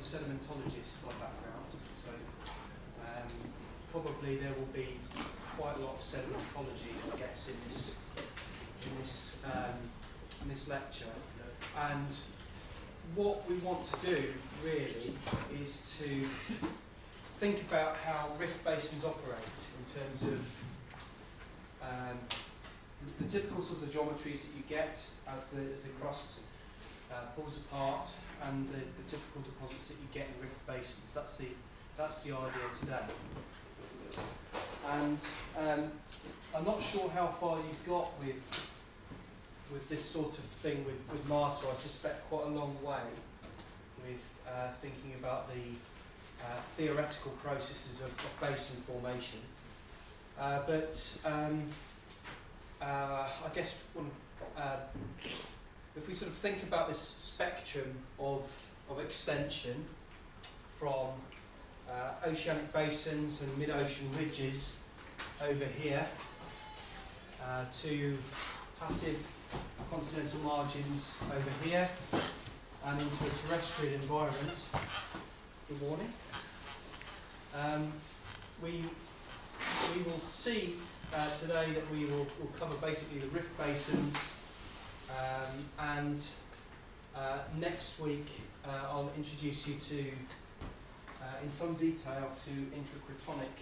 sedimentologist by background, so probably there will be quite a lot of sedimentology, I guess, in this lecture. And what we want to do really is to think about how rift basins operate in terms of the typical sorts of geometries that you get as the crust pulls apart, and the typical deposits that you get in rift basins. That's the idea today. And I'm not sure how far you've got with this sort of thing with Marta. I suspect quite a long way with thinking about the theoretical processes of basin formation. I guess if we sort of think about this spectrum of extension from oceanic basins and mid-ocean ridges over here to passive continental margins over here and into a terrestrial environment. Good morning. We will see today that we will cover basically the rift basins, and next week I'll introduce you to, in some detail, to intracratonic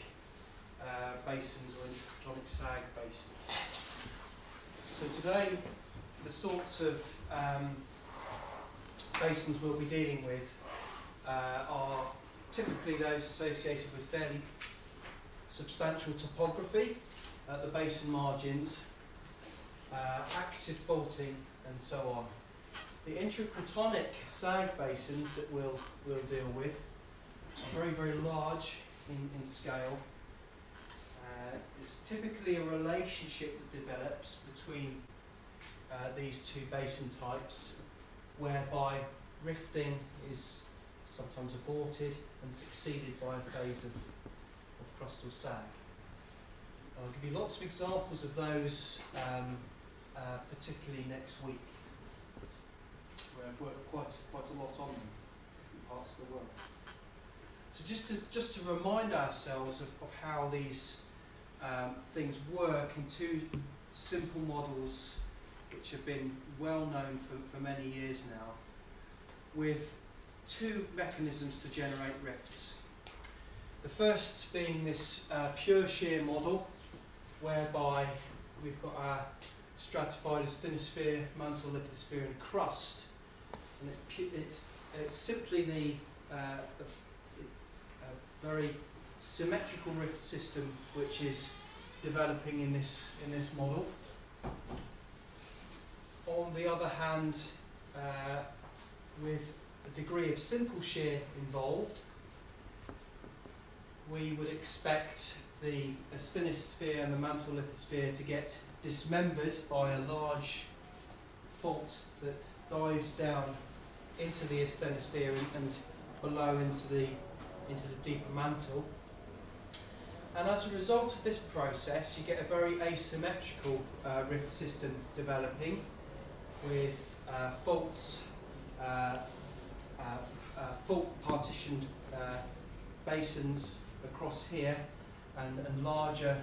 basins or intracratonic sag basins. So today the sorts of basins we'll be dealing with are typically those associated with fairly substantial topography at the basin margins, active faulting, and so on. The intracratonic sag basins that we'll deal with are very, very large in scale. It's typically a relationship that develops between these two basin types, whereby rifting is sometimes aborted and succeeded by a phase of crustal sag. I'll give you lots of examples of those, particularly next week, where I've worked quite a lot on them, different parts of the world. So just to remind ourselves of how these things work in two simple models which have been well known for many years now, with two mechanisms to generate rifts. The first being this pure shear model, whereby we've got our stratified asthenosphere, mantle, lithosphere and crust, and it's simply the very symmetrical rift system which is developing in this model. On the other hand, with a degree of simple shear involved, we would expect the asthenosphere and the mantle lithosphere to get dismembered by a large fault that dives down into the asthenosphere and below into the deeper mantle. And as a result of this process, you get a very asymmetrical rift system developing, with faults, fault partitioned basins across here, and larger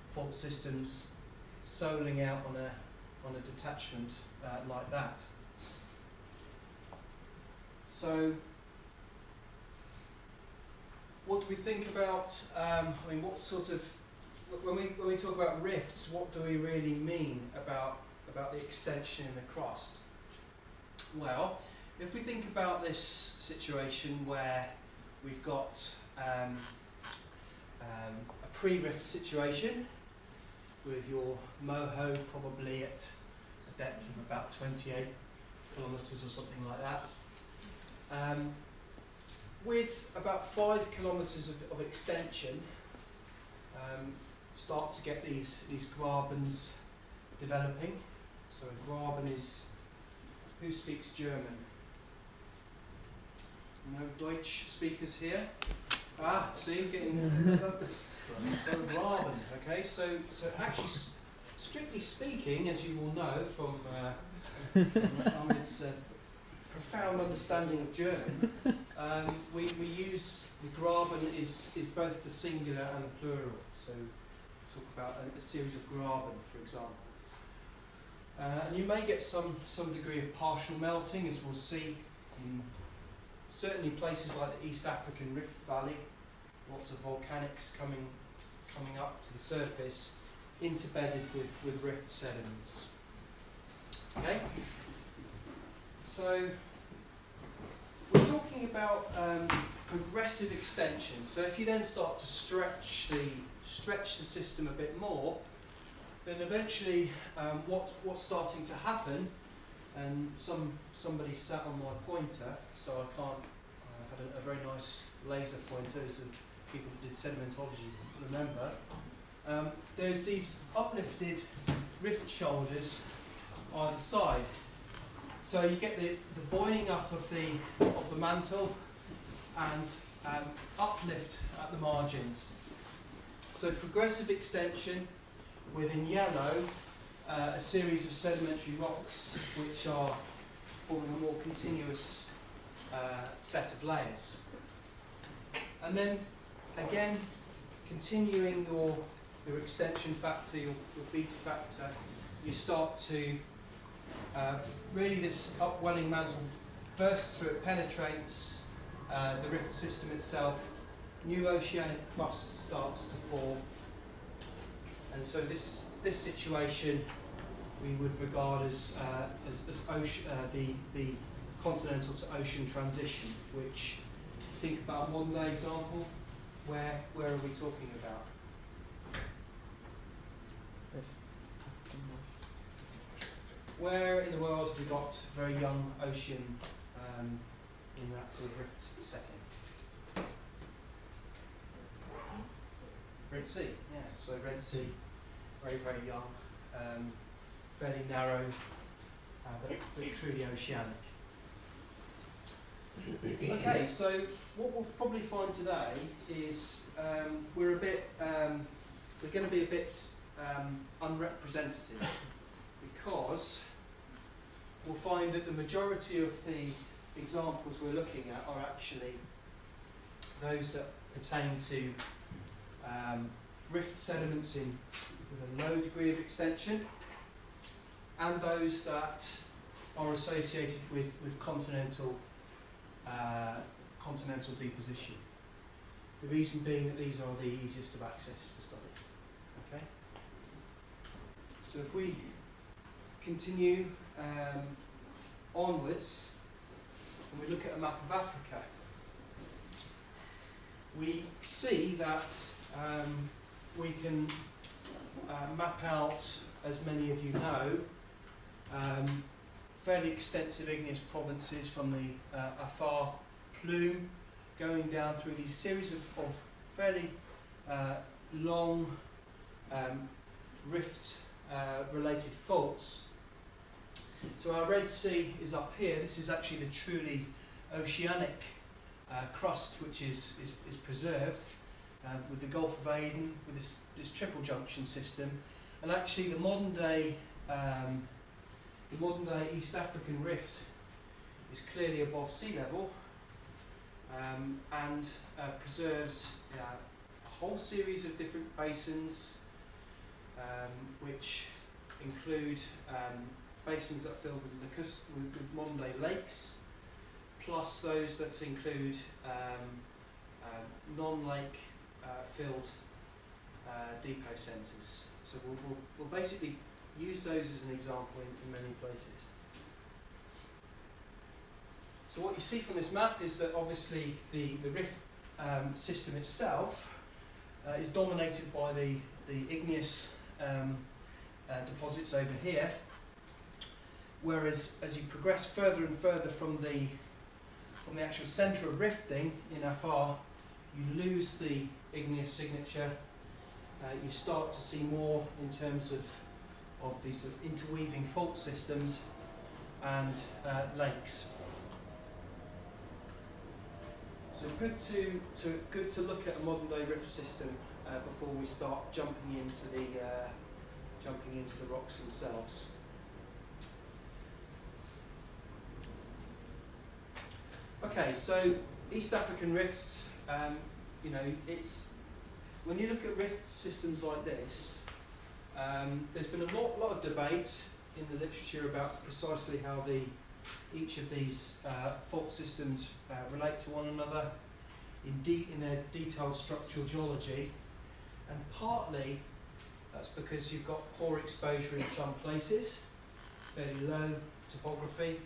fault systems soling out on a detachment like that. So, what do we think about? I mean, what sort of, when we talk about rifts, what do we really mean about the extension in the crust? Well, if we think about this situation where we've got a pre-rift situation with your moho probably at a depth of about 28 kilometres or something like that, with about 5 kilometres of extension, start to get these grabens developing. So a graben is, who speaks German? No Deutsch speakers here? Ah, see, getting graben. Okay, so actually, strictly speaking, as you will know from Ahmed's profound understanding of German, we use the Graben is both the singular and the plural. So talk about a series of Graben, for example. And you may get some degree of partial melting, as we'll see in certainly places like the East African Rift Valley. Lots of volcanics coming up to the surface, interbedded with rift sediments. Okay, so we're talking about progressive extension. So if you then start to stretch the system a bit more, then eventually what's starting to happen, and somebody sat on my pointer, so I can't. I had a very nice laser pointer, as the people who did sedimentology remember. There's these uplifted rift shoulders either side. So you get the buoying up of the mantle and uplift at the margins. So progressive extension with, in yellow, a series of sedimentary rocks which are forming a more continuous set of layers. And then again, continuing your extension factor, your beta factor, you start to really, this upwelling mantle bursts through, it penetrates the rift system itself, new oceanic crust starts to form, and so this situation we would regard as ocean, the continental to ocean transition, which, think about a modern day example, where are we talking about? Where in the world have we got very young ocean in that sort of rift setting? Red Sea, yeah. So Red Sea, very, very young, fairly narrow, but truly oceanic. Okay, so what we'll probably find today is we're going to be a bit unrepresentative, because we'll find that the majority of the examples we're looking at are actually those that pertain to rift sediments with a low degree of extension, and those that are associated with continental deposition. The reason being that these are the easiest of access for study. Okay. So if we continue onwards, and we look at a map of Africa, we see that we can map out, as many of you know, fairly extensive igneous provinces from the Afar plume, going down through these series of fairly long rift related faults. So our Red Sea is up here. This is actually the truly oceanic crust which is preserved, with the Gulf of Aden, with this triple junction system, and actually the modern day East African rift is clearly above sea level, and preserves a whole series of different basins, which include basins that are filled with modern day lakes, plus those that include non-lake filled depot centres. So we'll basically use those as an example in many places. So what you see from this map is that obviously the rift system itself is dominated by the igneous deposits over here, whereas as you progress further and further from the actual centre of rifting in Afar, you lose the igneous signature. You start to see more in terms of these sort of interweaving fault systems and lakes. So good to look at a modern day rift system before we start jumping into the rocks themselves. Okay, so East African rift, you know, it's when you look at rift systems like this, there's been a lot of debate in the literature about precisely how each of these fault systems relate to one another in their detailed structural geology, and partly that's because you've got poor exposure in some places, fairly low topography,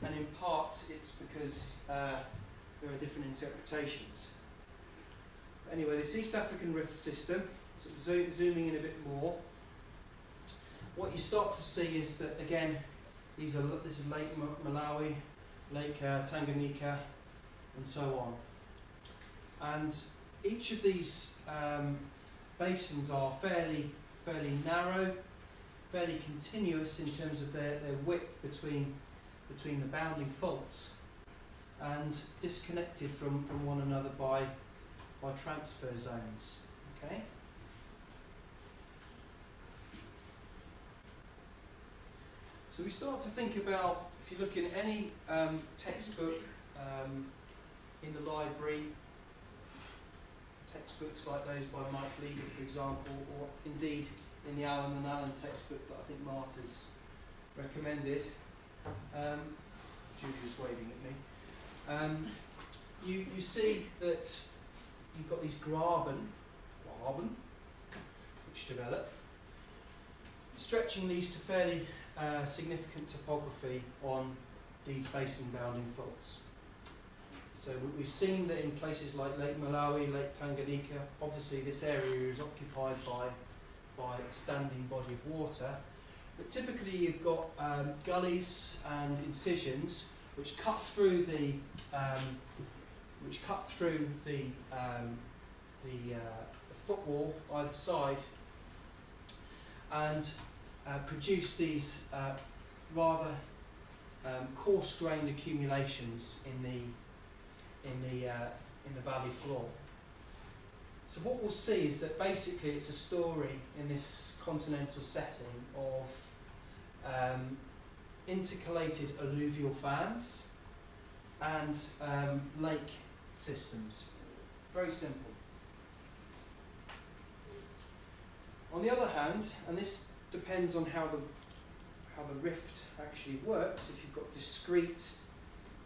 and in part it's because there are different interpretations. But anyway, this East African rift system, sort of zooming in a bit more, what you start to see is that again, this is Lake Malawi, Lake Tanganyika, and so on. And each of these basins are fairly narrow, fairly continuous in terms of their width between the bounding faults, and disconnected from one another by transfer zones. Okay. So we start to think about, if you look in any textbook in the library, textbooks like those by Mike Leader, for example, or indeed in the Allen and Allen textbook that I think Marta's recommended. Julia's waving at me. You see that you've got these graben, which develop, stretching these to fairly significant topography on these basin bounding faults. So we've seen that in places like Lake Malawi, Lake Tanganyika, obviously this area is occupied by a standing body of water, but typically you've got gullies and incisions which cut through the footwall either side and produce these rather coarse-grained accumulations in the valley floor. So what we'll see is that basically it's a story in this continental setting of intercalated alluvial fans and lake systems. Very simple. On the other hand, and this depends on how the rift actually works, if you've got discrete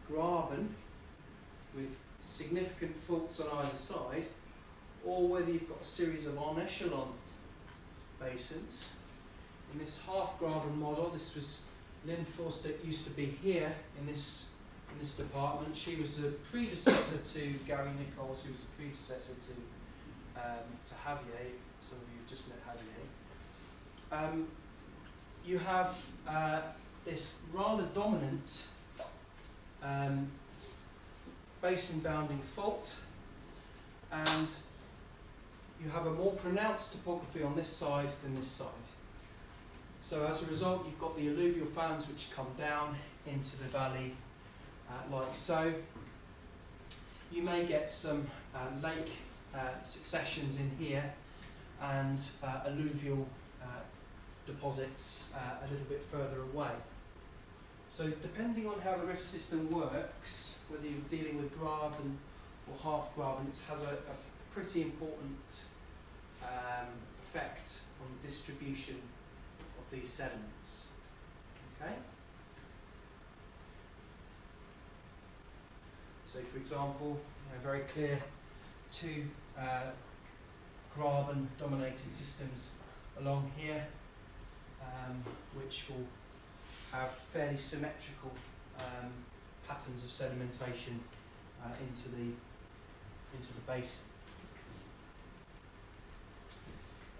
graben with significant faults on either side, or whether you've got a series of en echelon basins. In this half graben model, this was Lynn Forster, used to be here in this department. She was the predecessor to Gary Nichols, who was the predecessor to Javier. Some of you have just met Javier. You have this rather dominant basin bounding fault, and you have a more pronounced topography on this side than this side. So as a result, you've got the alluvial fans which come down into the valley like so. You may get some lake successions in here and alluvial deposits a little bit further away. So depending on how the rift system works, whether you're dealing with graben or half graben, it has a pretty important effect on the distribution of these sediments. Okay? So for example, very clear two graben dominated systems along here, which will have fairly symmetrical patterns of sedimentation into the basin.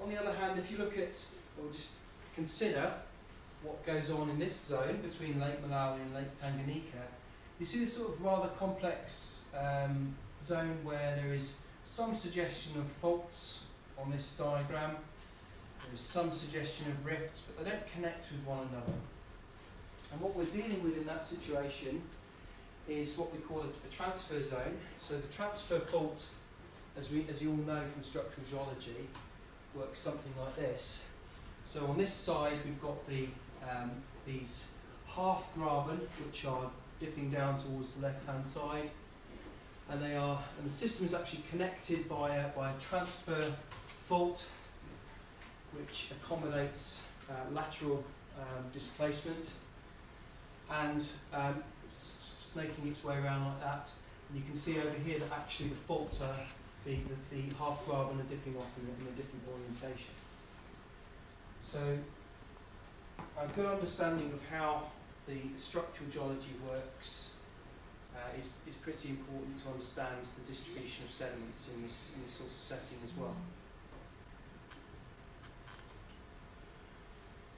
On the other hand, if you look at, or just consider what goes on in this zone between Lake Malawi and Lake Tanganyika, you see this sort of rather complex zone where there is some suggestion of faults on this diagram. There is some suggestion of rifts, but they don't connect with one another. And what we're dealing with in that situation is what we call a transfer zone. So the transfer fault, as you all know from structural geology, works something like this. So on this side we've got these half graben, which are dipping down towards the left-hand side, and the system is actually connected by a transfer fault, which accommodates lateral displacement, and it's snaking its way around like that. And you can see over here that actually the faults are the half graben are dipping off in a different orientation. So a good understanding of how the structural geology works is pretty important to understand the distribution of sediments in this sort of setting as well.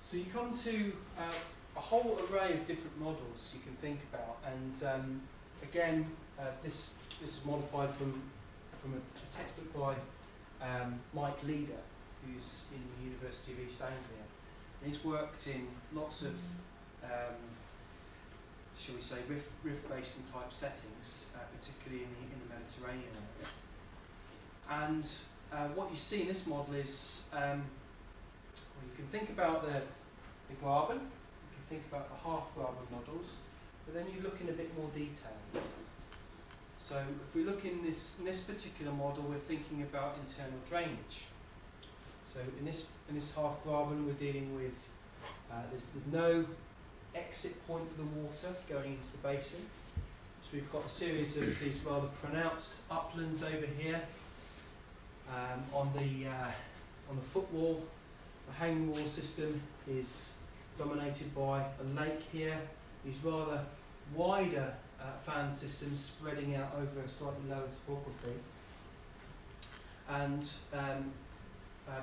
So you come to a whole array of different models you can think about, and again, this is modified from a textbook by Mike Leader, who's in the University of East Anglia. And he's worked in lots of, shall we say, rift basin type settings, particularly in the Mediterranean area. And what you see in this model is, well, you can think about the graben, you can think about the half graben models, but then you look in a bit more detail. So if we look in this particular model, we're thinking about internal drainage. So in this half graben, we're dealing with there's no exit point for the water going into the basin. So we've got a series of these rather pronounced uplands over here. On the footwall, the hanging wall system is dominated by a lake here. These rather wider fan systems spreading out over a slightly lower topography, and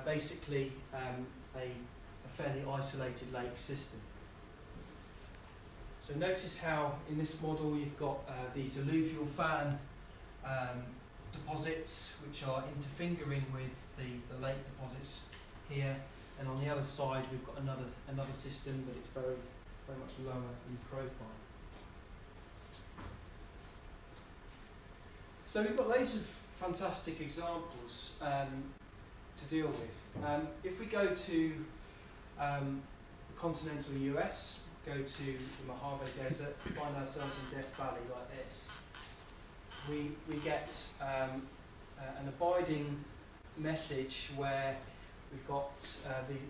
basically a fairly isolated lake system. So notice how in this model you've got these alluvial fan deposits which are interfingering with the lake deposits here, and on the other side we've got another system, but it's very much lower in profile. So we've got loads of fantastic examples to deal with. If we go to the continental US, go to the Mojave Desert, find ourselves in Death Valley like this, we get an abiding message where we've got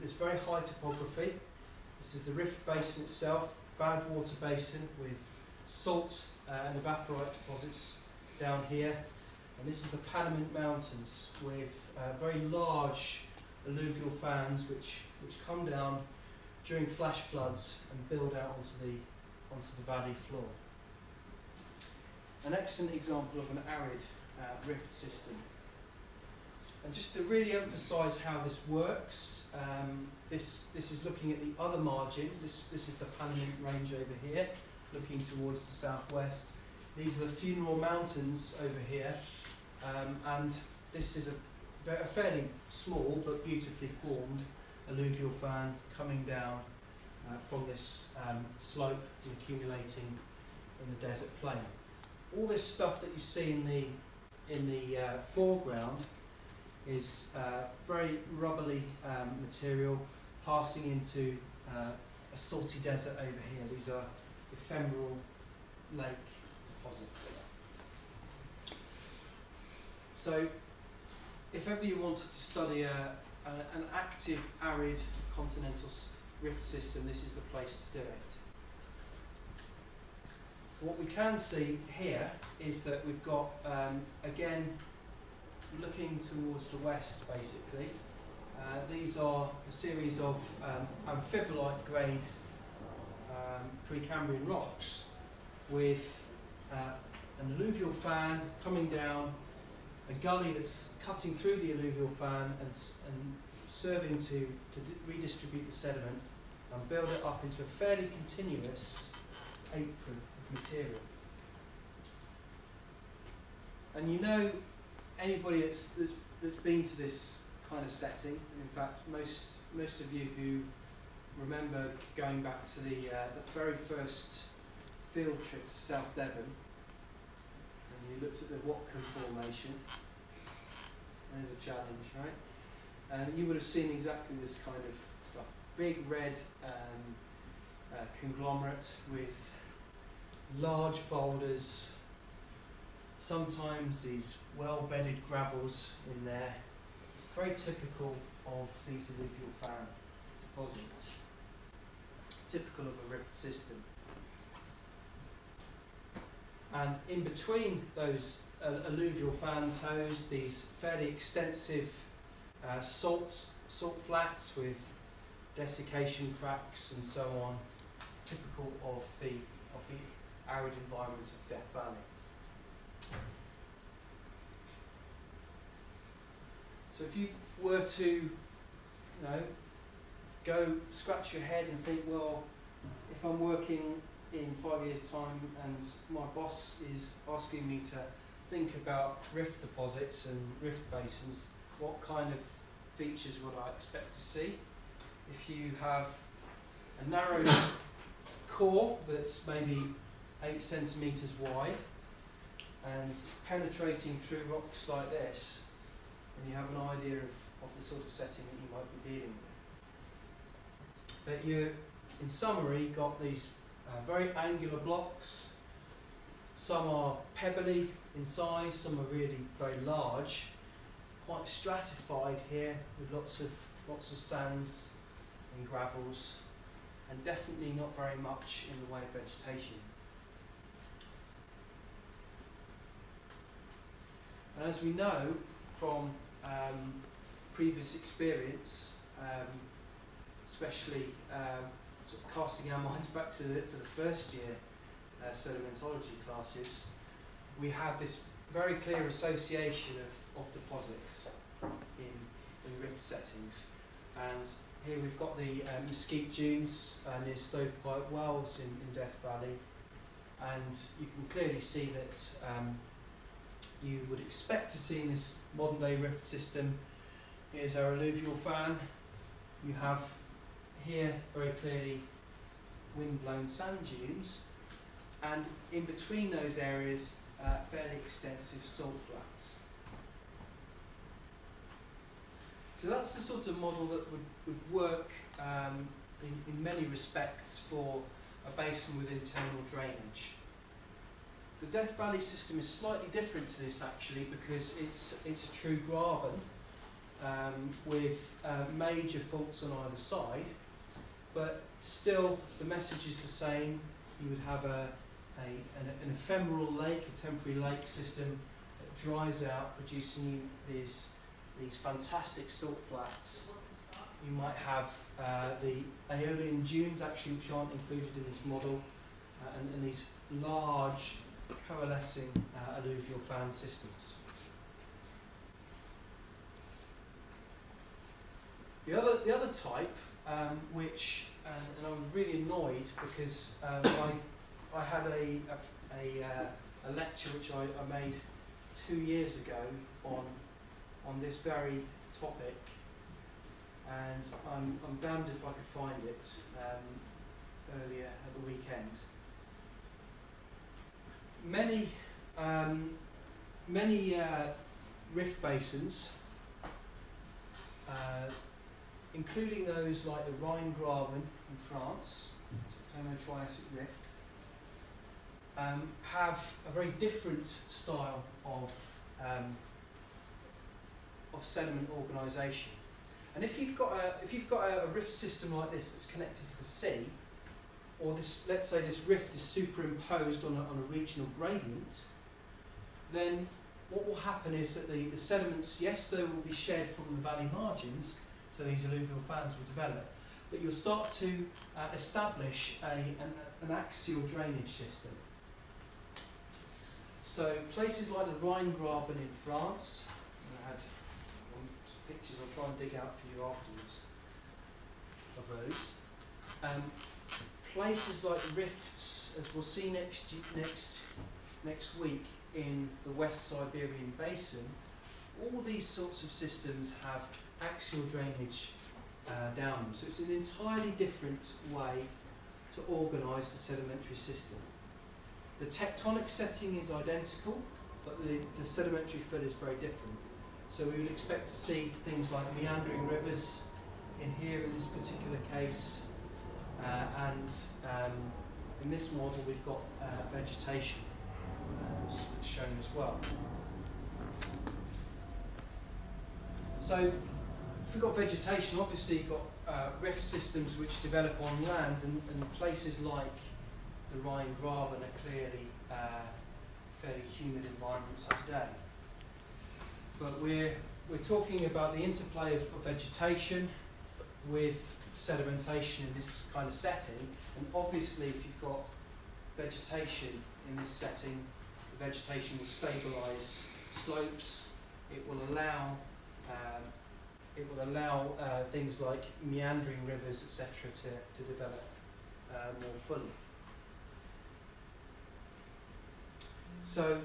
this very high topography. This is the rift basin itself, bad water basin with salt and evaporite deposits down here, and this is the Panamint Mountains with very large alluvial fans which come down during flash floods and build out onto the valley floor. An excellent example of an arid rift system. And just to really emphasise how this works, this is looking at the other margin. This is the Panamint Range over here, looking towards the southwest. These are the Funeral Mountains over here, and this is a fairly small but beautifully formed alluvial fan coming down from this slope and accumulating in the desert plain. All this stuff that you see in the foreground is very rubbly material passing into a salty desert over here. These are ephemeral lake deposits. So if ever you wanted to study an active arid continental rift system, this is the place to do it. What we can see here is that we've got, again, looking towards the west basically, these are a series of amphibolite grade Precambrian rocks with an alluvial fan coming down, a gully that's cutting through the alluvial fan and serving to redistribute the sediment and build it up into a fairly continuous apron of material. And you know, anybody that's been to this kind of setting, in fact most of you who remember going back to the very first field trip to South Devon, and you looked at the Watcombe formation, there's a challenge, right? You would have seen exactly this kind of stuff. Big red conglomerate with large boulders, sometimes these well-bedded gravels in there. It's very typical of these alluvial fan deposits, typical of a rift system. And in between those alluvial fan toes, these fairly extensive salt flats with desiccation cracks and so on, typical of the arid environment of Death Valley. So if you were to, go scratch your head and think, well, if I'm working in 5 years' time and my boss is asking me to think about rift deposits and rift basins, what kind of features would I expect to see? If you have a narrow core that's maybe 8 centimetres wide and penetrating through rocks like this, then you have an idea of the sort of setting that you might be dealing with. But you, in summary, got these very angular blocks. Some are pebbly in size, some are really very large, quite stratified here with lots of sands and gravels, and definitely not very much in the way of vegetation. And as we know from previous experience, especially sort of casting our minds back to the first year sedimentology classes, we have this very clear association of deposits in rift settings. And here we've got the mesquite dunes near Stovepipe Wells in Death Valley, and you can clearly see that you would expect to see in this modern day rift system. Here's our alluvial fan. You have here very clearly wind-blown sand dunes, and in between those areas fairly extensive salt flats. So that's the sort of model that would work in many respects for a basin with internal drainage. The Death Valley system is slightly different to this actually, because it's a true graben with major faults on either side, but still the message is the same. You would have an ephemeral lake, a temporary lake system that dries out, producing you these fantastic salt flats. You might have the Aeolian dunes, actually, which aren't included in this model, and these large coalescing alluvial fan systems. The other type, which and I'm really annoyed because I had a lecture which I made 2 years ago on this very topic, and I'm damned if I could find it earlier at the weekend. Many rift basins, including those like the Rhine-Graben in France, Permo-Triassic rift, have a very different style of sediment organisation. And if you've got a rift system like this that's connected to the sea, or this, let's say this rift is superimposed on a regional gradient, then what will happen is that the sediments, yes, they will be shed from the valley margins, so these alluvial fans will develop, but you'll start to establish an axial drainage system. So places like the Rhine-Graben in France, and I had some pictures I'll try and dig out for you afterwards of those. Places like rifts, as we'll see next week in the West Siberian Basin, all these sorts of systems have axial drainage down them. So it's an entirely different way to organise the sedimentary system. The tectonic setting is identical, but the sedimentary fill is very different. So we would expect to see things like meandering rivers in here in this particular case, and in this model we've got vegetation that's shown as well. So if we've got vegetation, obviously you've got rift systems which develop on land, and places like the Rhine-Graben are clearly fairly humid environments today. But we're talking about the interplay of vegetation with sedimentation in this kind of setting, and obviously if you've got vegetation in this setting, the vegetation will stabilise slopes. It will allow things like meandering rivers, etc., to develop more fully. So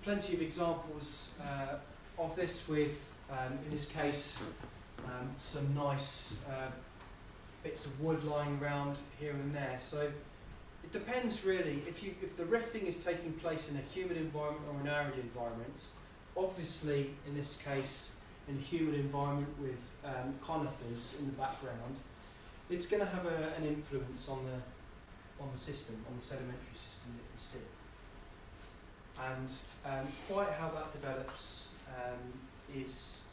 plenty of examples of this with, in this case, some nice bits of wood lying around here and there. So it depends really. If the rifting is taking place in a humid environment or an arid environment, obviously in this case in a humid environment with conifers in the background, it's going to have an influence on the system, on the sedimentary system that we see. And quite how that develops is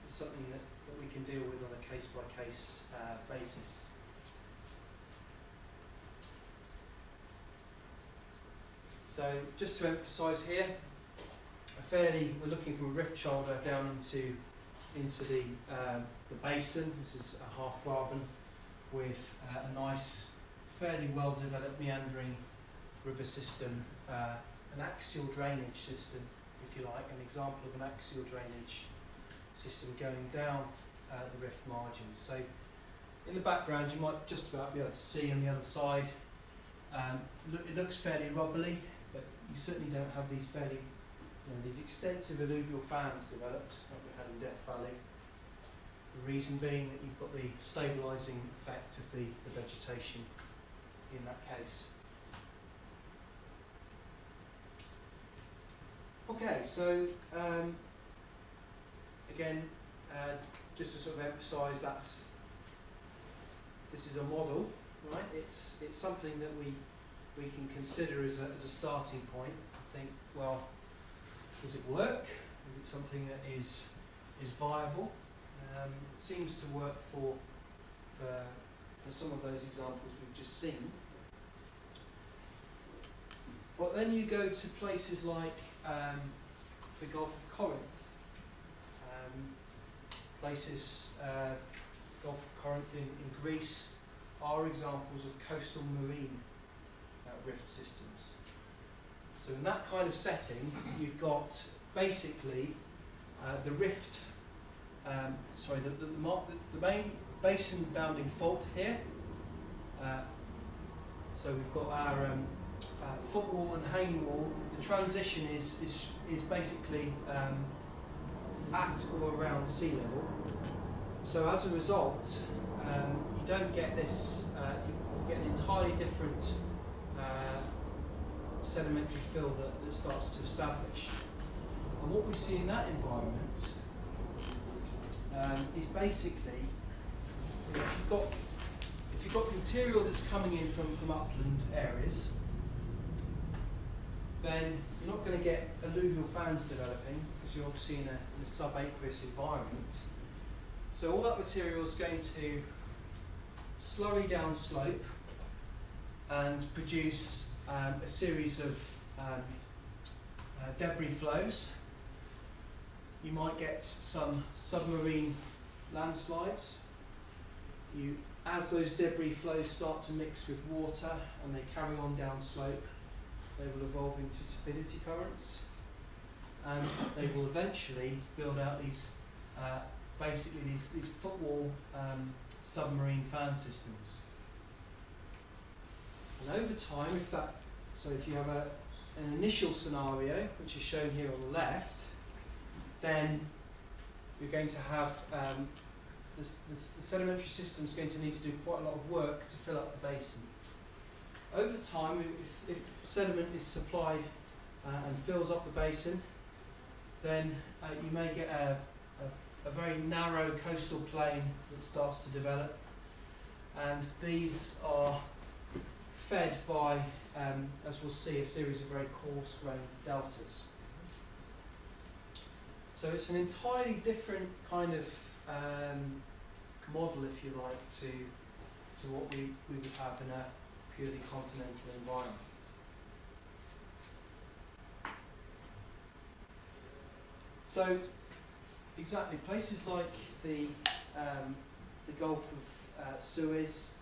something that we can deal with on a case-by-case basis. So just to emphasise here, we're looking from a rift shoulder down into the basin. This is a half graben with a nice, fairly well developed meandering river system, an axial drainage system, if you like, an example of an axial drainage system going down the rift margin. So in the background you might just about be able to see on the other side, it looks fairly rubbly, but you certainly don't have these these extensive alluvial fans developed like we had in Death Valley. The reason being that you've got the stabilising effect of the vegetation in that case. Okay, so again, just to sort of emphasise, this is a model, right? It's something that we can consider as a starting point. I think, well, does it work? Is it something that is viable? It seems to work for some of those examples we've just seen. But then you go to places like the Gulf of Corinth, Gulf of Corinth in Greece are examples of coastal marine rift systems. So in that kind of setting, you've got basically the rift, the main basin bounding fault here. So we've got our footwall and hanging wall. The transition is basically at or around sea level. So as a result, you don't get this. You get an entirely different sedimentary fill that starts to establish. And what we see in that environment is basically, if you've got material that's coming in from upland areas, then you're not going to get alluvial fans developing because you're obviously in a subaqueous environment. So all that material is going to slurry down slope and produce a series of debris flows. You might get some submarine landslides. As those debris flows start to mix with water and they carry on down slope, they will evolve into turbidity currents, and they will eventually build out these basically these footwall submarine fan systems. And over time, if you have an initial scenario, which is shown here on the left, then you're going to have the sedimentary system is going to need to do quite a lot of work to fill up the basin. Over time, if sediment is supplied and fills up the basin, then you may get a very narrow coastal plain that starts to develop, and these are fed by, as we'll see, a series of very coarse-grained deltas. So it's an entirely different kind of model, if you like, to what we would have in a purely continental environment. So, exactly, places like the Gulf of Suez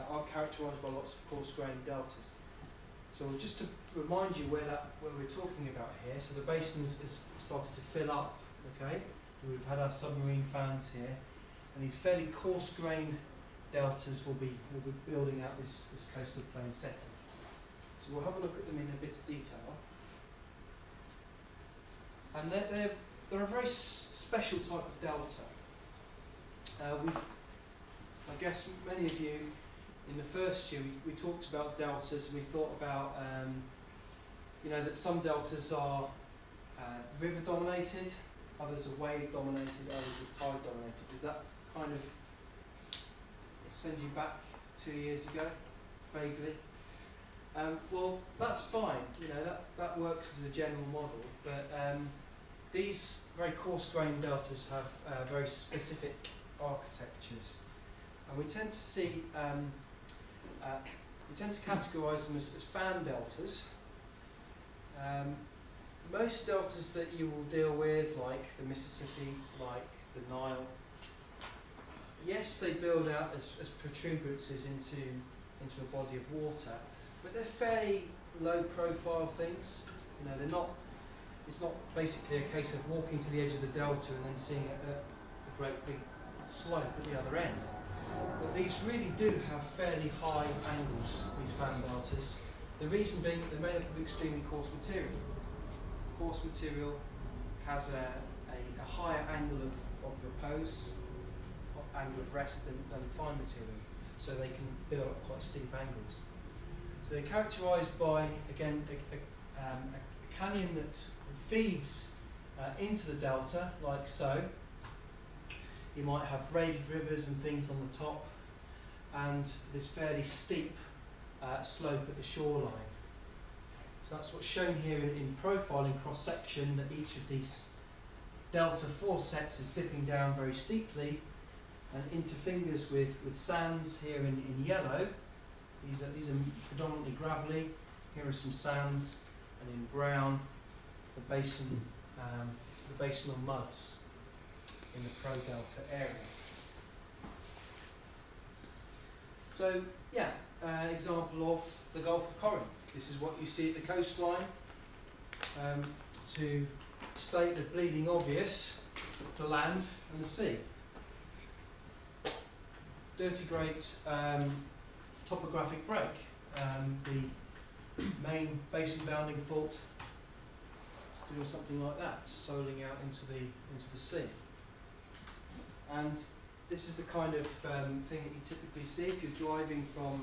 are characterised by lots of coarse-grained deltas. So just to remind you where we're talking about here, so the basin has started to fill up, okay? We've had our submarine fans here, and these fairly coarse-grained deltas will be building out this coastal plain setting. So we'll have a look at them in a bit of detail. And they're a very special type of delta. I guess many of you in the first year we talked about deltas, and we thought about that some deltas are river dominated, others are wave dominated, others are tide dominated. Does that kind of send you back 2 years ago, vaguely? Well, that's fine. That works as a general model, but these very coarse-grained deltas have very specific architectures, and we tend to see we tend to categorise them as fan deltas. Most deltas that you will deal with, like the Mississippi, like the Nile, yes, they build out as protuberances into a body of water, but they're fairly low-profile things. They're not. It's not basically a case of walking to the edge of the delta and then seeing a great big slope at the other end. But these really do have fairly high angles, these fan deltas. The reason being that they're made up of extremely coarse material. Coarse material has a higher angle of repose, angle of rest than fine material, so they can build up quite steep angles. So they're characterised by, again, a canyon that feeds into the delta, like so. You might have braided rivers and things on the top, and this fairly steep slope at the shoreline. So that's what's shown here in profiling cross-section, that each of these delta foresets is dipping down very steeply and interfingers with sands here in yellow. These are predominantly gravelly. Here are some sands, and in brown, the basinal muds in the pro-delta area. So, yeah, an example of the Gulf of Corinth. This is what you see at the coastline. To state the bleeding obvious, the land and the sea. Dirty great topographic break. The main basin bounding fault doing something like that, soiling out into the sea. And this is the kind of thing that you typically see if you're driving from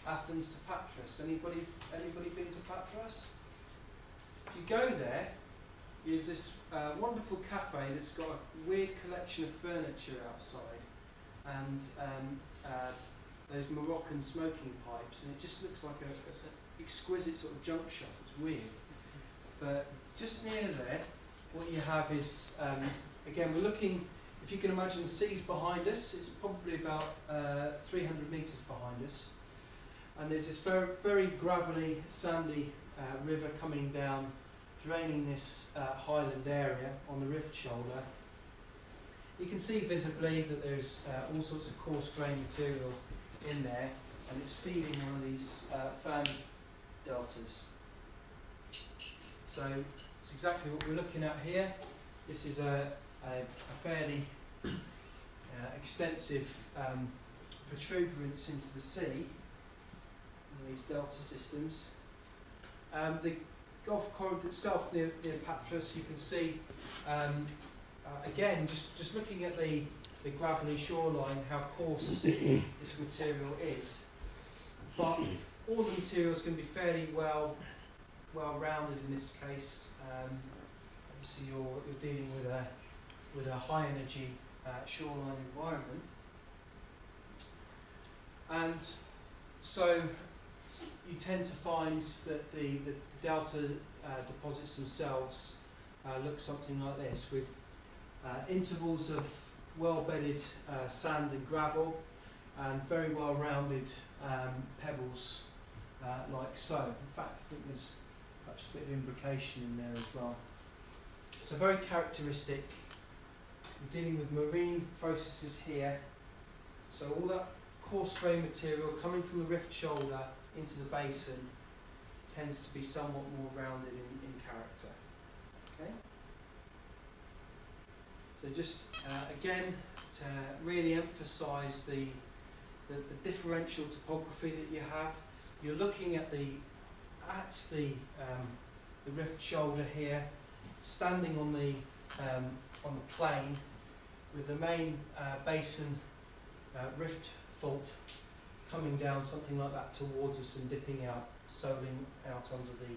Athens to Patras. Anybody been to Patras? If you go there, there's this wonderful cafe that's got a weird collection of furniture outside, and those Moroccan smoking pipes, and it just looks like an exquisite sort of junk shop. It's weird. But just near there, what you have is, again, we're looking, if you can imagine the seas behind us, it's probably about 300 metres behind us. And there's this very, very gravelly, sandy river coming down, draining this highland area on the rift shoulder. You can see visibly that there's all sorts of coarse-grained material in there, and it's feeding one of these fan deltas. So it's exactly what we're looking at here. This is a fairly extensive protuberance into the sea in these delta systems. The Gulf of Corinth itself, near Patras, you can see again, just looking at the gravelly shoreline, how coarse this material is. But all the materials can be fairly well rounded in this case. Obviously, you're dealing with a high energy shoreline environment, and So you tend to find that the delta deposits themselves look something like this, with intervals of well-bedded sand and gravel and very well-rounded pebbles like so. In fact, I think there's perhaps a bit of imbrication in there as well. So very characteristic. We're dealing with marine processes here. So all that coarse grain material coming from the rift shoulder into the basin tends to be somewhat more rounded in character. Okay. So just again to really emphasise the differential topography that you have. You're looking at the rift shoulder here, standing on the plain, with the main basin rift fault coming down something like that towards us and dipping out, soling out under the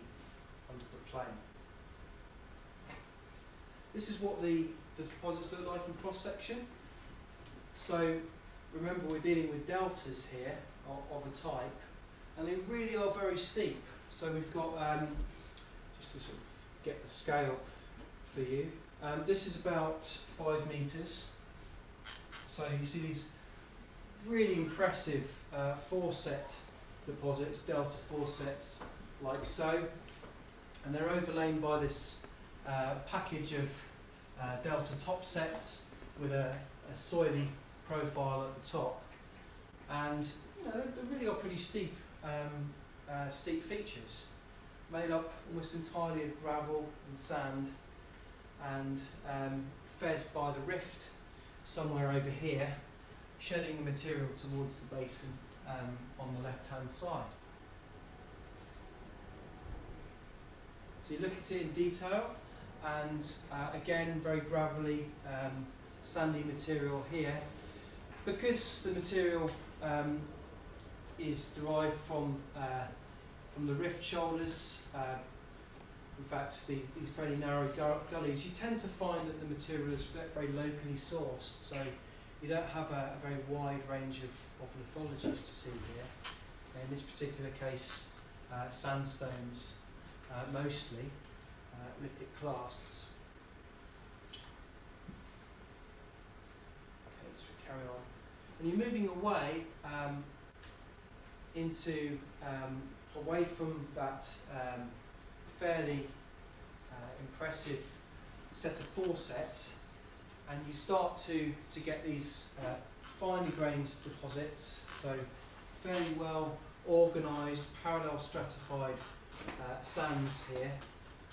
plain. This is what the deposits look like in cross section. So remember, we're dealing with deltas here of a type, and they really are very steep. So we've got, just to sort of get the scale for you, this is about 5 metres. So you see these really impressive four-set deposits, delta four-sets like so, and they're overlain by this package of delta top sets with a soily profile at the top, and you know, they really are pretty steep features, made up almost entirely of gravel and sand, and fed by the rift somewhere over here, shedding the material towards the basin on the left hand side. So you look at it in detail, and again very gravelly, sandy material here. Because the material is derived from the rift shoulders, in fact these fairly narrow gullies, you tend to find that the material is very locally sourced, so you don't have a very wide range of lithologies to see here. In this particular case, sandstones mostly, lithic clasts. Okay, so we carry on. And you're moving away away from that fairly impressive set of four sets, and you start to get these finely grained deposits, so fairly well organised, parallel stratified sands here.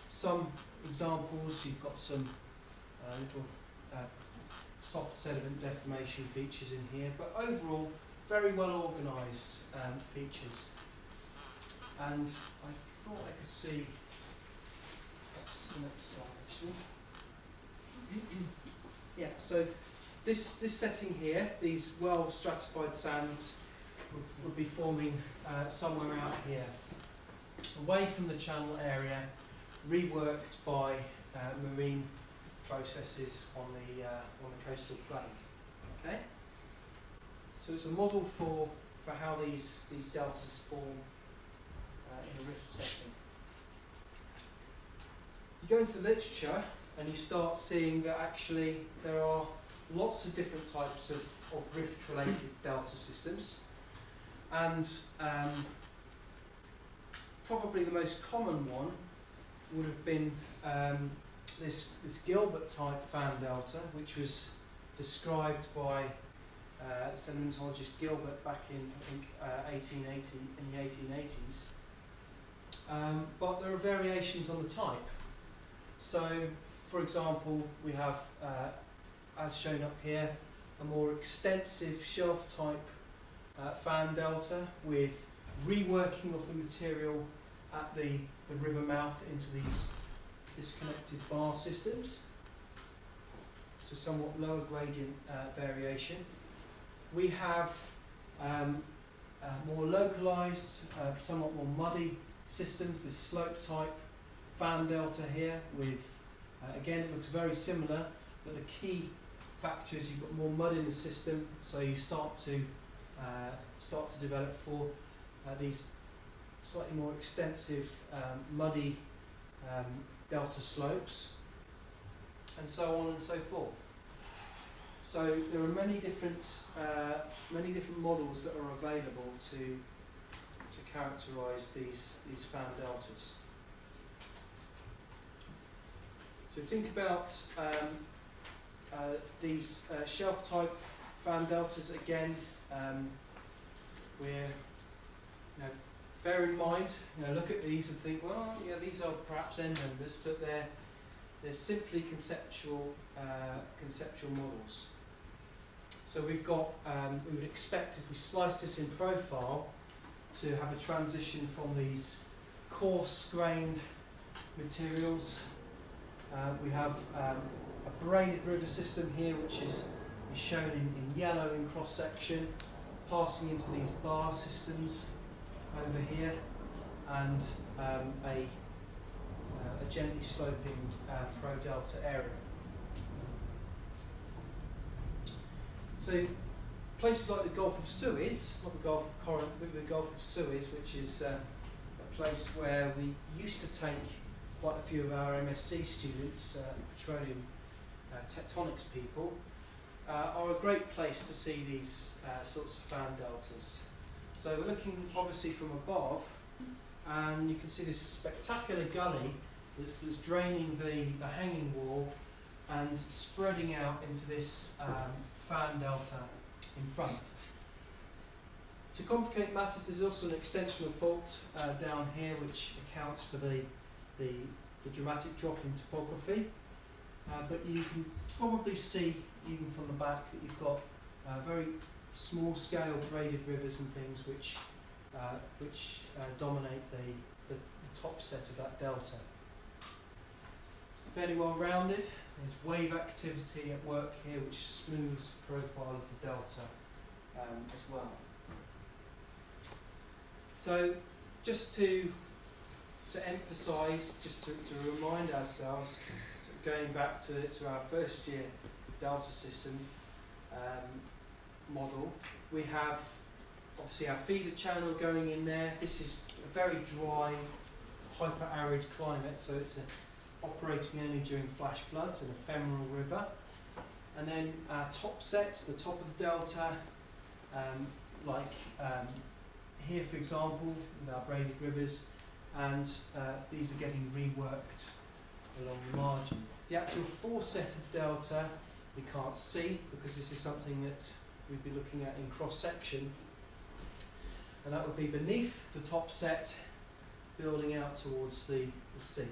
Some examples, you've got some little soft sediment deformation features in here, but overall very well organised features. And I thought I could see, that's the next slide actually. Yeah, so this setting here, these well stratified sands would be forming somewhere out here, away from the channel area, reworked by marine processes on the coastal plain. Okay, so it's a model for how these deltas form in a rift setting. You go into the literature and you start seeing that actually there are lots of different types of rift-related delta systems, and probably the most common one would have been this Gilbert type fan delta, which was described by sedimentologist Gilbert back in, I think, 1880, in the 1880s. But there are variations on the type. So, for example, we have, as shown up here, a more extensive shelf type fan delta with reworking of the material at the river mouth into these disconnected bar systems. So somewhat lower gradient variation. We have more localised, somewhat more muddy systems, this slope type fan delta here with, again it looks very similar, but the key factor is you've got more mud in the system, so you start to develop four these slightly more extensive muddy delta slopes, and so on and so forth. So there are many different models that are available to characterise these fan deltas. So think about these shelf type fan deltas again. Bear in mind, look at these and think, well, yeah, these are perhaps end members, but they're simply conceptual models. So we've got, we would expect if we slice this in profile to have a transition from these coarse-grained materials. We have a braided river system here, which is shown in yellow in cross-section, passing into these bar systems over here, and a gently sloping pro-delta area. So places like the Gulf of Suez, not the Gulf of Corinth, but the Gulf of Suez, which is a place where we used to take quite a few of our MSc students, petroleum tectonics people, are a great place to see these sorts of fan deltas. So we're looking obviously from above, and you can see this spectacular gully that's draining the hanging wall and spreading out into this fan delta in front. To complicate matters, there's also an extensional fault down here, which accounts for the dramatic drop in topography. But you can probably see, even from the back, that you've got very small scale braided rivers and things which dominate the top set of that delta. Fairly well rounded. There's wave activity at work here which smooths the profile of the delta as well. So just to emphasise, just to remind ourselves, going back to our first year delta system model, we have obviously our feeder channel going in there. This is a very dry, hyper-arid climate, so it's operating only during flash floods, an ephemeral river. And then our top sets, the top of the delta, here for example, with our braided rivers, and these are getting reworked along the margin. The actual foreset of delta we can't see, because this is something that we'd be looking at in cross-section, and that would be beneath the top set, building out towards the sea.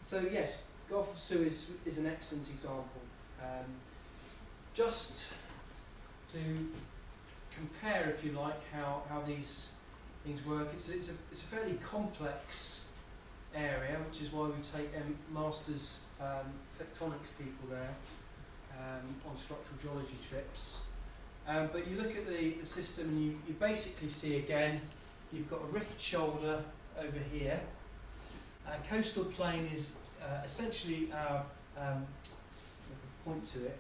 So yes, Gulf of Suez is an excellent example. Just to compare, if you like, how these things work, it's a fairly complex area, which is why we take masters tectonics people there on structural geology trips. But you look at the system and you basically see again, you've got a rift shoulder over here. Coastal plain is essentially our, point to it,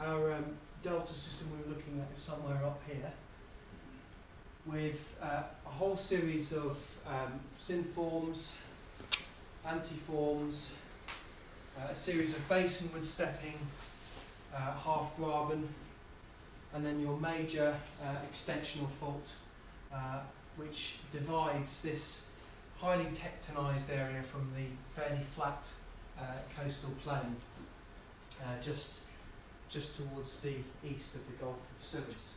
our delta system we were looking at is somewhere up here, with a whole series of synforms, antiforms, a series of basinward stepping, half-graben, and then your major extensional fault, which divides this highly tectonized area from the fairly flat coastal plain, just towards the east of the Gulf of Suez.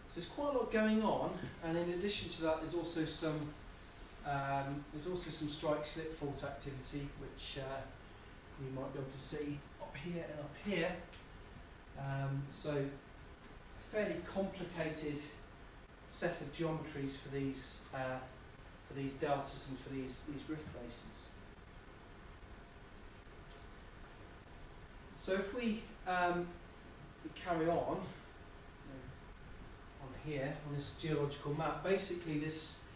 So there's quite a lot going on, and in addition to that, there's also some strike slip fault activity, which you might be able to see up here and up here. So a fairly complicated set of geometries for these deltas and for these rift basins. So if we carry on here on this geological map, basically this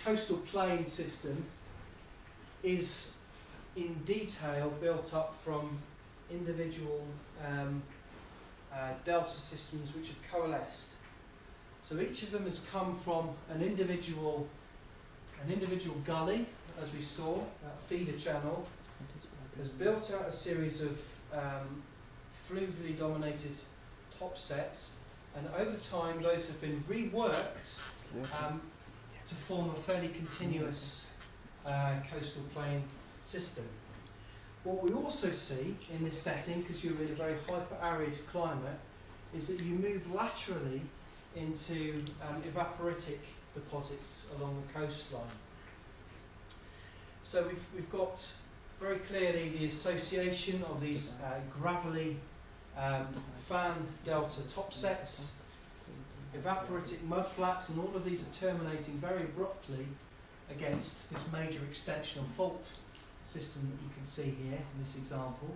coastal plain system is in detail built up from individual delta systems which have coalesced. So each of them has come from an individual gully, as we saw, that feeder channel, has built out a series of fluvially dominated top sets, and over time those have been reworked to form a fairly continuous coastal plain system. What we also see in this setting, because you're in a very hyper-arid climate, is that you move laterally into evaporitic deposits along the coastline. So we've got very clearly the association of these gravelly fan delta topsets, evaporitic mudflats, and all of these are terminating very abruptly against this major extensional fault system that you can see here in this example.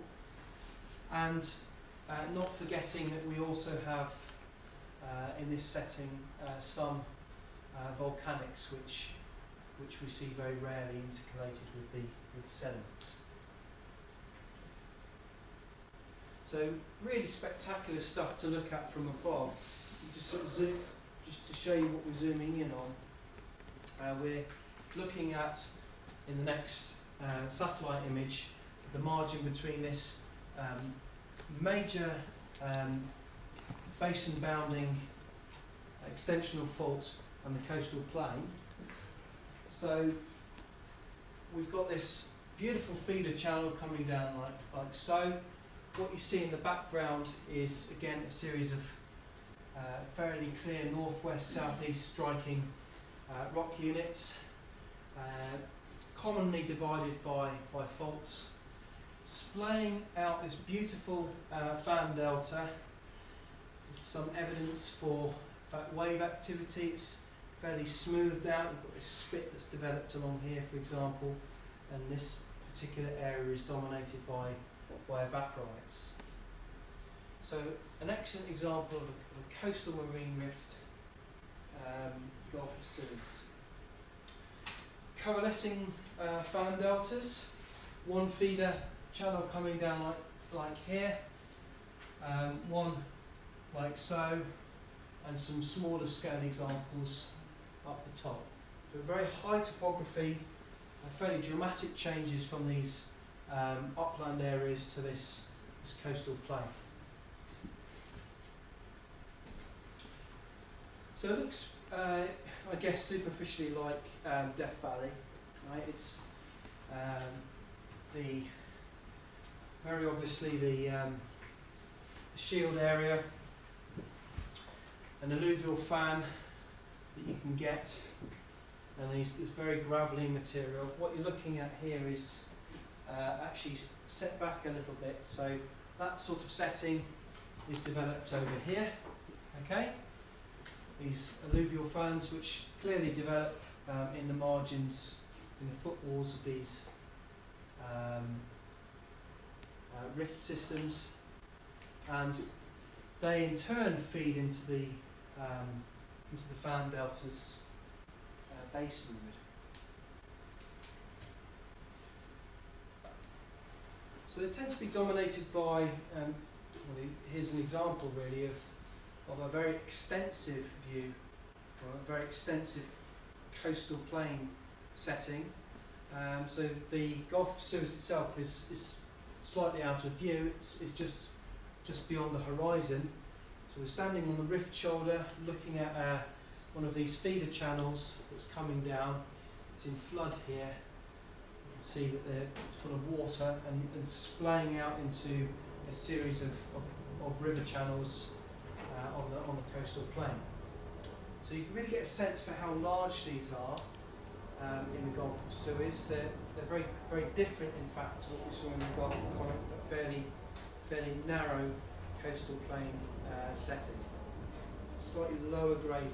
And not forgetting that we also have in this setting some volcanics which we see very rarely intercalated with the sediments. So really spectacular stuff to look at from above. Just sort of zoom, just to show you what we're zooming in on. We're looking at, in the next satellite image, the margin between this major basin bounding extensional fault and the coastal plain. So we've got this beautiful feeder channel coming down like so. What you see in the background is again a series of fairly clear northwest southeast striking rock units, commonly divided by faults, splaying out this beautiful fan delta. There's some evidence for wave activity. It's fairly smoothed out. We've got this spit that's developed along here, for example, and this particular area is dominated by evaporites. So an excellent example of a coastal marine rift, Gulf of Suez. Coalescing fan deltas, one feeder channel coming down like here, one like so, and some smaller scale examples up the top. So very high topography, fairly dramatic changes from these upland areas to this coastal plain. So it looks, I guess, superficially like Death Valley, right? It's very obviously the shield area, an alluvial fan that you can get, and this very gravelly material. What you're looking at here is actually set back a little bit, so that sort of setting is developed over here. Okay, these alluvial fans which clearly develop in the margins, in the footwalls of these rift systems, and they in turn feed into the fan deltas basinward. So they tend to be dominated by, here's an example really of a very extensive view, or a very extensive coastal plain setting. So the Gulf of Suez itself is slightly out of view. It's just beyond the horizon. So we're standing on the rift shoulder, looking at one of these feeder channels that's coming down. It's in flood here. You can see that they're full of water and splaying out into a series of river channels on the coastal plain. So you can really get a sense for how large these are in the Gulf of Suez. They're very, very different, in fact, to what we saw in the Gulf of Corinth, a fairly narrow coastal plain setting, slightly lower gradient.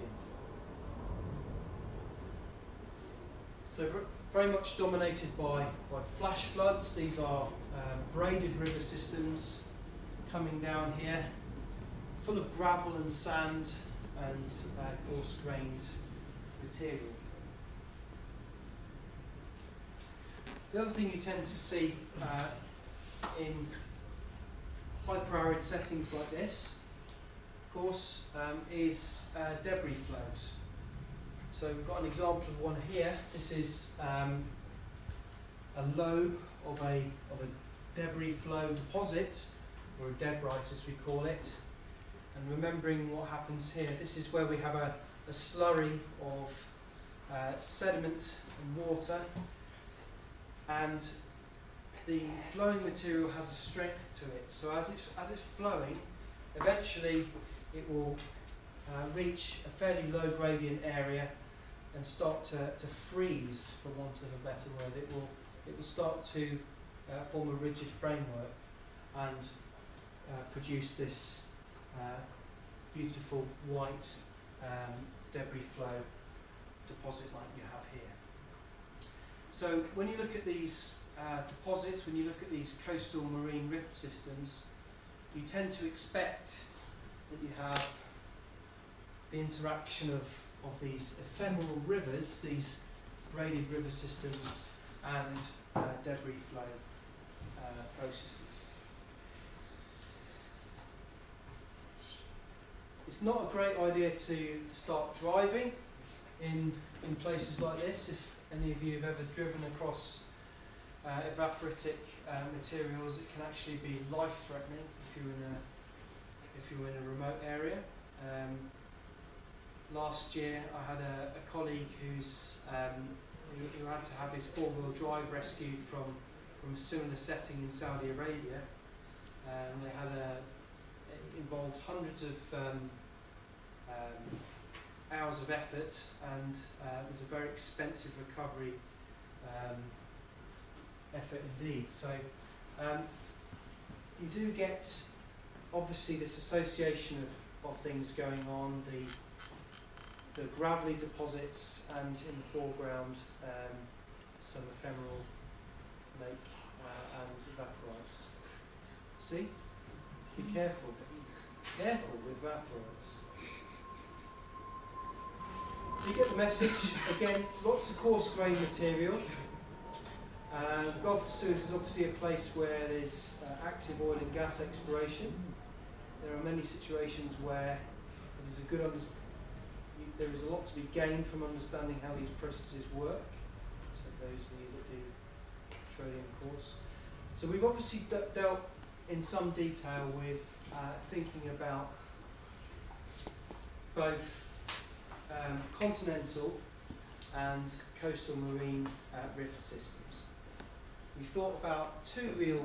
So very much dominated by flash floods. These are braided river systems coming down here, full of gravel and sand and coarse-grained material. The other thing you tend to see in hyper-arid settings like this course, is debris flows. So we've got an example of one here. This is a lobe of a debris flow deposit, or a debrite as we call it. And remembering what happens here, this is where we have a slurry of sediment and water, and the flowing material has a strength to it. So as it's flowing, eventually it will reach a fairly low gradient area and start to freeze, for want of a better word. It will start to form a rigid framework and produce this beautiful white debris flow deposit like you have here. So when you look at these deposits, when you look at these coastal marine rift systems, you tend to expect that you have the interaction of these ephemeral rivers, these braided river systems, and debris flow processes. It's not a great idea to start driving in places like this. If any of you have ever driven across evaporitic materials, it can actually be life-threatening if you're in a remote area. Last year I had a colleague who had to have his four-wheel drive rescued from a similar setting in Saudi Arabia. They had it involved hundreds of hours of effort, and it was a very expensive recovery effort indeed. So you do get obviously this association of things going on, the gravelly deposits, and in the foreground some ephemeral lake and evaporites. See? Be careful. Careful with evaporites. So you get the message. Again, lots of coarse grain material. The Gulf of Suez is obviously a place where there's active oil and gas exploration. There are many situations where there is a lot to be gained from understanding how these processes work. So those of you that do petroleum, of course. So we've obviously dealt in some detail with thinking about both continental and coastal marine river systems. We thought about two real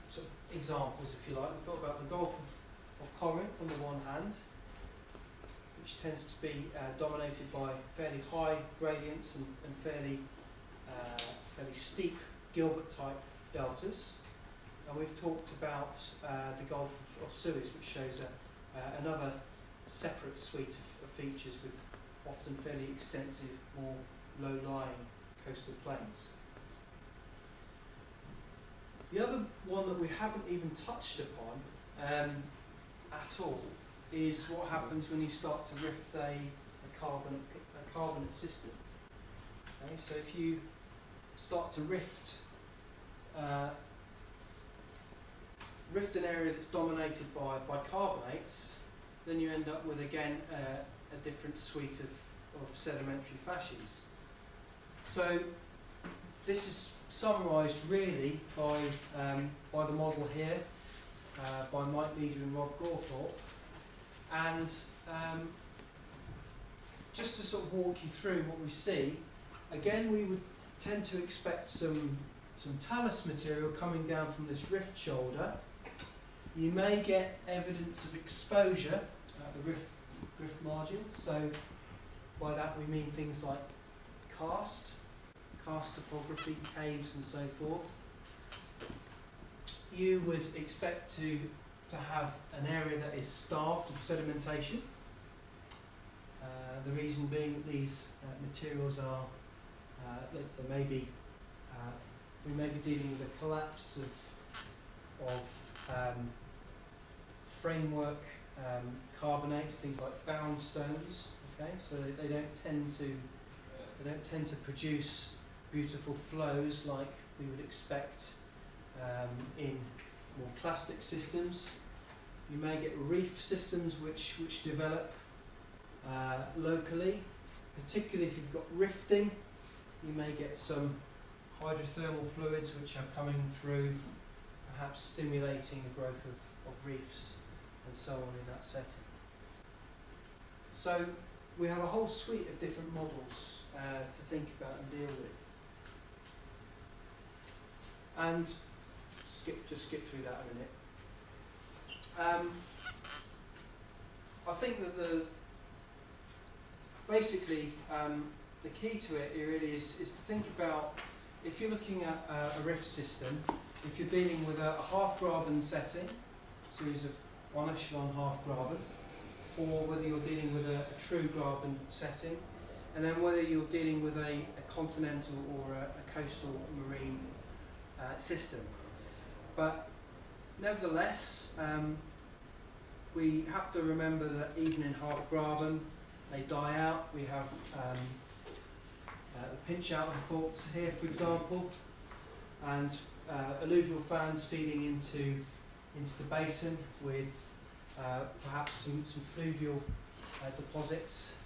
sort of examples, if you like. We thought about the Gulf of Corinth on the one hand, which tends to be dominated by fairly high gradients and fairly steep Gilbert-type deltas. And we've talked about the Gulf of Suez, which shows another separate suite of features with often fairly extensive, more low-lying coastal plains. The other one that we haven't even touched upon at all is what happens when you start to rift a carbonate system. Okay, so if you start to rift an area that's dominated by carbonates, then you end up with again a different suite of sedimentary facies. So this is summarised really by the model here by Mike Leader and Rob Gawthorpe, and just to sort of walk you through what we see, again we would tend to expect some talus material coming down from this rift shoulder. You may get evidence of exposure at the rift margins, so by that we mean things like karst topography, caves and so forth. You would expect to have an area that is starved of sedimentation. The reason being that these materials are, we may be dealing with a collapse of framework carbonates, things like bound stones. Okay, so they don't tend to produce beautiful flows like we would expect in more clastic systems. You may get reef systems which develop locally, particularly if you've got rifting. You may get some hydrothermal fluids which are coming through, perhaps stimulating the growth of reefs and so on in that setting. So we have a whole suite of different models to think about and deal with. And just skip through that a minute. I think that basically the key to it really is to think about, if you're looking at a rift system, if you're dealing with a half graben setting, series of one echelon half graben, or whether you're dealing with a true graben setting, and then whether you're dealing with a continental or a coastal marine system. But nevertheless, we have to remember that even in half graben, they die out. We have the pinch out faults here, for example, and alluvial fans feeding into the basin with perhaps some fluvial deposits.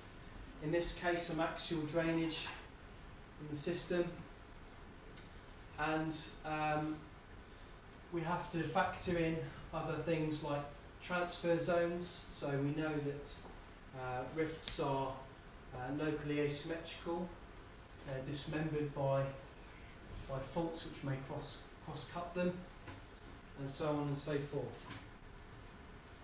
In this case, some axial drainage in the system, and we have to factor in other things like transfer zones. So we know that rifts are locally asymmetrical, dismembered by faults which may cross-cut them, and so on and so forth.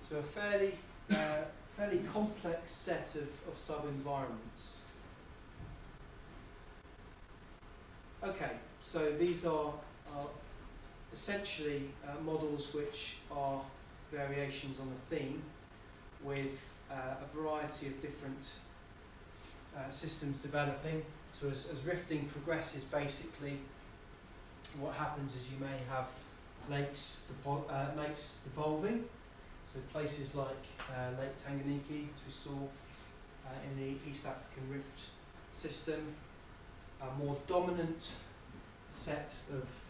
So a fairly complex set of sub-environments. Okay, so these are essentially models which are variations on the theme, with a variety of different systems developing. So as rifting progresses, basically what happens is you may have lakes evolving. So places like Lake Tanganyika, as we saw in the East African rift system, a more dominant set of,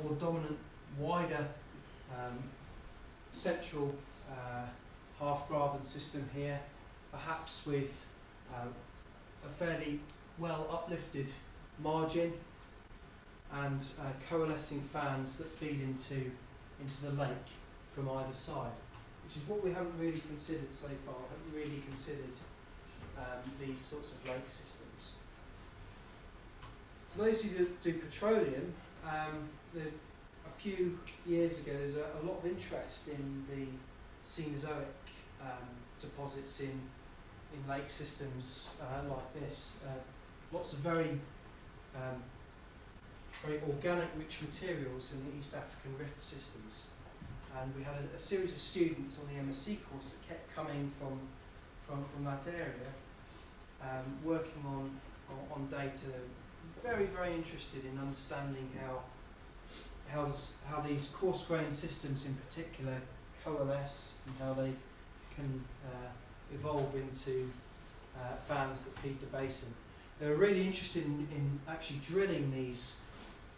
more dominant, wider central half graben system here, perhaps with a fairly well uplifted margin and coalescing fans that feed into the lake from either side, which is what we haven't really considered so far. Haven't really considered these sorts of lake systems. For those who do petroleum, a few years ago there's a lot of interest in the Cenozoic deposits in lake systems like this. Lots of very organic rich materials in the East African rift systems. And we had a series of students on the MSc course that kept coming from that area, working on data, very interested in understanding how these coarse-grained systems in particular coalesce and how they can evolve into fans that feed the basin. They were really interested in actually drilling these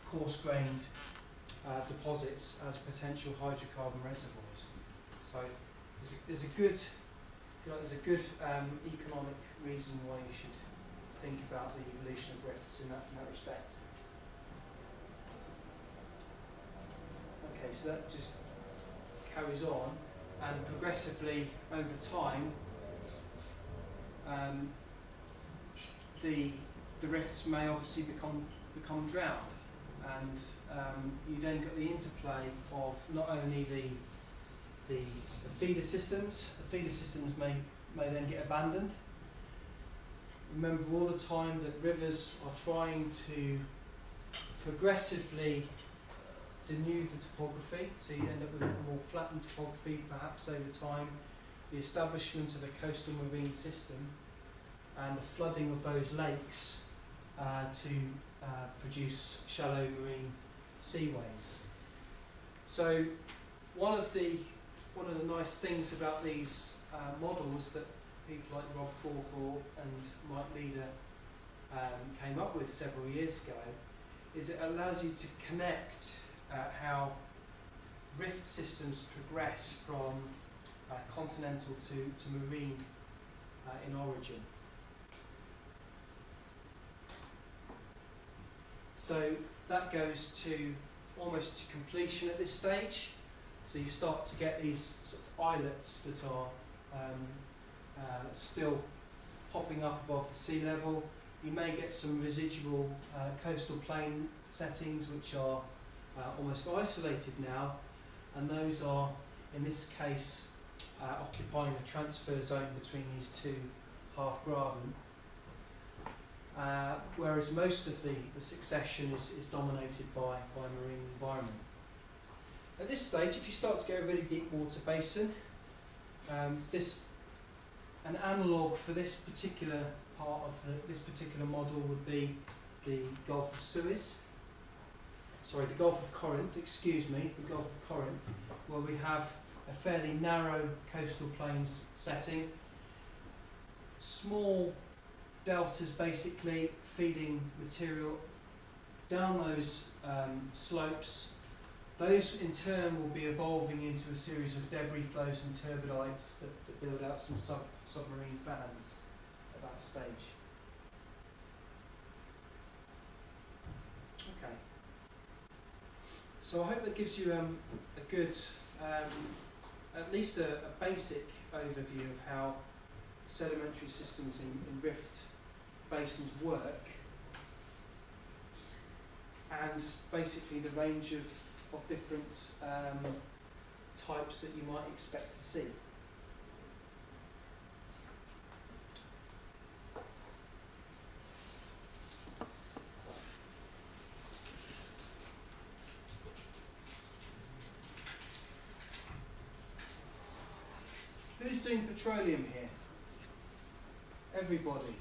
coarse-grained deposits as potential hydrocarbon reservoirs. So there's a good economic reason why you should think about the evolution of rifts in that respect. Okay, so that just carries on, and progressively over time, the rifts may obviously become drowned. And you then got the interplay of not only the feeder systems. The feeder systems may then get abandoned. Remember all the time that rivers are trying to progressively denude the topography, so you end up with a more flattened topography perhaps over time. The establishment of a coastal marine system and the flooding of those lakes to produce shallow marine seaways. So one of the nice things about these models that people like Rob Crawford and Mike Leader came up with several years ago is it allows you to connect how rift systems progress from continental to marine in origin. So that goes to almost to completion at this stage. So you start to get these sort of islets that are still popping up above the sea level. You may get some residual coastal plain settings which are almost isolated now, and those are, in this case, occupying a transfer zone between these two half-graben, whereas most of the succession is dominated by marine environment. At this stage, if you start to get a really deep water basin, an analogue for this particular part of this particular model would be the Gulf of Suez. Sorry, the Gulf of Corinth, excuse me, the Gulf of Corinth, where we have a fairly narrow coastal plains setting, small deltas basically feeding material down those slopes. Those in turn will be evolving into a series of debris flows and turbidites that build out some submarine fans at that stage. Okay. So I hope that gives you a good, at least a basic overview of how sedimentary systems in rift basins work, and basically the range of different types that you might expect to see. Who's doing petroleum here? Everybody.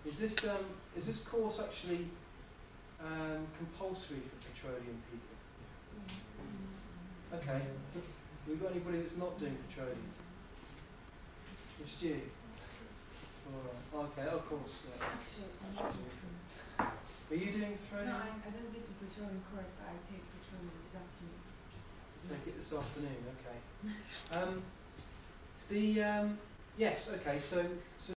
Is this course actually compulsory for petroleum people? Okay. We've got anybody that's not doing petroleum? Just you? Alright. Okay, of course. Yeah. Are you doing petroleum? No, I don't take the petroleum course, but I take petroleum this afternoon. Take it this afternoon, okay. Yes, okay, so